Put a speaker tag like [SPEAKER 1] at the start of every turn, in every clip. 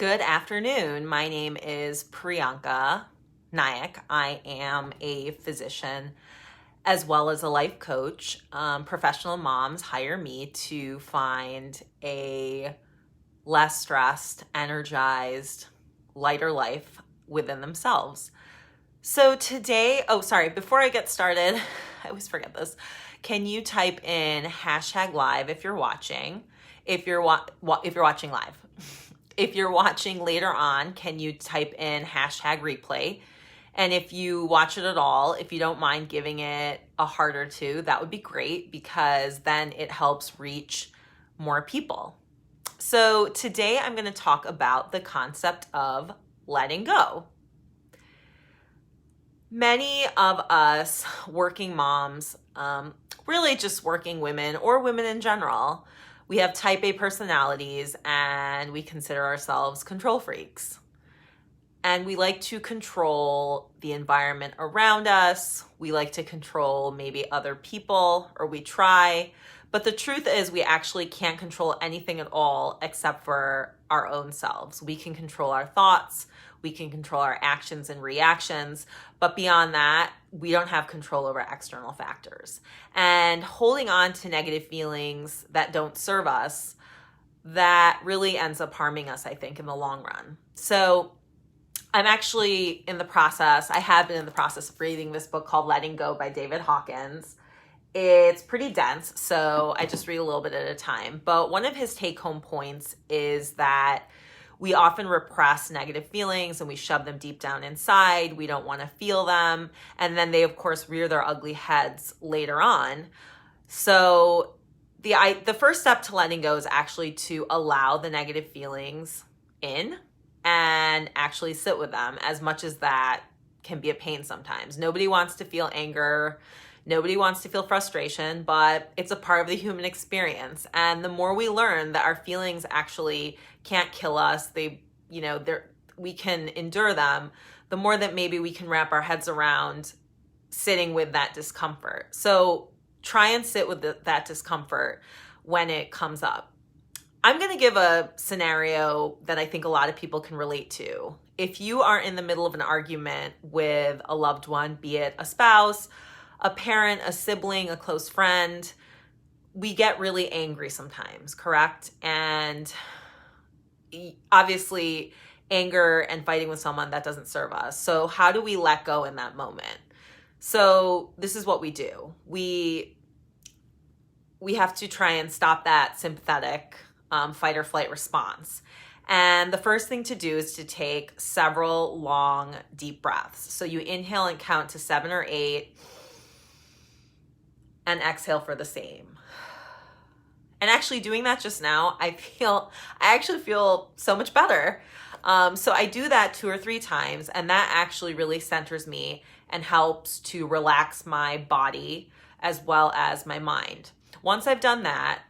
[SPEAKER 1] Good afternoon. My name is Priyanka Nayak. I am a physician as well as a life coach. Professional moms hire me to find a less stressed, energized, lighter life within themselves. So today, before I get started, I always forget this. Can you type in hashtag live if you're watching? If you're watching live. If you're watching later on, can you type in hashtag replay? And if you watch it at all, if you don't mind giving it a heart or two, that would be great because then it helps reach more people. So today I'm going to talk about the concept of letting go. Many of us working moms, really just working women or women in general, we have type A personalities and we consider ourselves control freaks. And we like to control the environment around us. We like to control maybe other people, or we try. But the truth is we actually can't control anything at all except for our own selves. We can control our thoughts. We can control our actions and reactions. But beyond that, we don't have control over external factors. And holding on to negative feelings that don't serve us, that really ends up harming us, I think, in the long run. So I'm actually I have been in the process of reading this book called Letting Go by David Hawkins. It's pretty dense, so I just read a little bit at a time. But one of his take-home points is that we often repress negative feelings and we shove them deep down inside. We don't want to feel them. And then they, of course, rear their ugly heads later on. So the first step to letting go is actually to allow the negative feelings in and actually sit with them, as much as that can be a pain sometimes. Nobody wants to feel anger. Nobody wants to feel frustration, but it's a part of the human experience. And the more we learn that our feelings actually can't kill us, we can endure them, the more that maybe we can wrap our heads around sitting with that discomfort. So try and sit with that discomfort when it comes up. I'm going to give a scenario that I think a lot of people can relate to. If you are in the middle of an argument with a loved one, be it a spouse, a parent, a sibling, a close friend, we get really angry sometimes, correct? And obviously, anger and fighting with someone, that doesn't serve us. So how do we let go in that moment? So this is what we do. We have to try and stop that sympathetic fight or flight response. And the first thing to do is to take several long, deep breaths. So you inhale and count to 7 or 8 and exhale for the same. And actually doing that just now, I actually feel so much better. So I do that 2 or 3 times, and that actually really centers me and helps to relax my body as well as my mind. Once I've done that,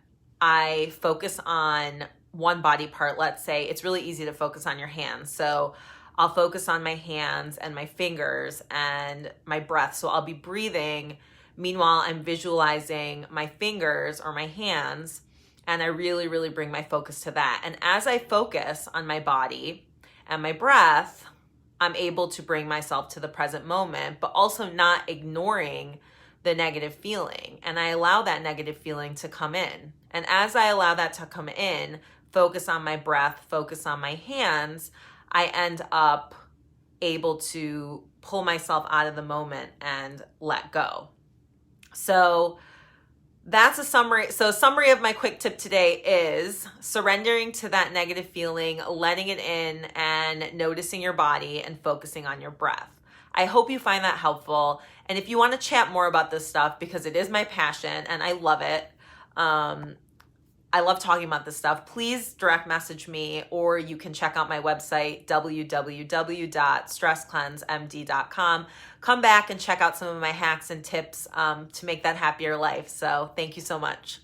[SPEAKER 1] I focus on one body part. Let's say it's really easy to focus on your hands. So I'll focus on my hands and my fingers and my breath. So I'll be breathing. Meanwhile, I'm visualizing my fingers or my hands, and I really, really bring my focus to that. And as I focus on my body and my breath, I'm able to bring myself to the present moment, but also not ignoring the negative feeling. And I allow that negative feeling to come in. And as I allow that to come in, focus on my breath, focus on my hands, I end up able to pull myself out of the moment and let go. So that's a summary. So a summary of my quick tip today is surrendering to that negative feeling, letting it in, and noticing your body and focusing on your breath. I hope you find that helpful. And if you want to chat more about this stuff, because it is my passion and I love it, I love talking about this stuff, please direct message me, or you can check out my website, www.stresscleansemd.com. Come back and check out some of my hacks and tips to make that happier life. So thank you so much.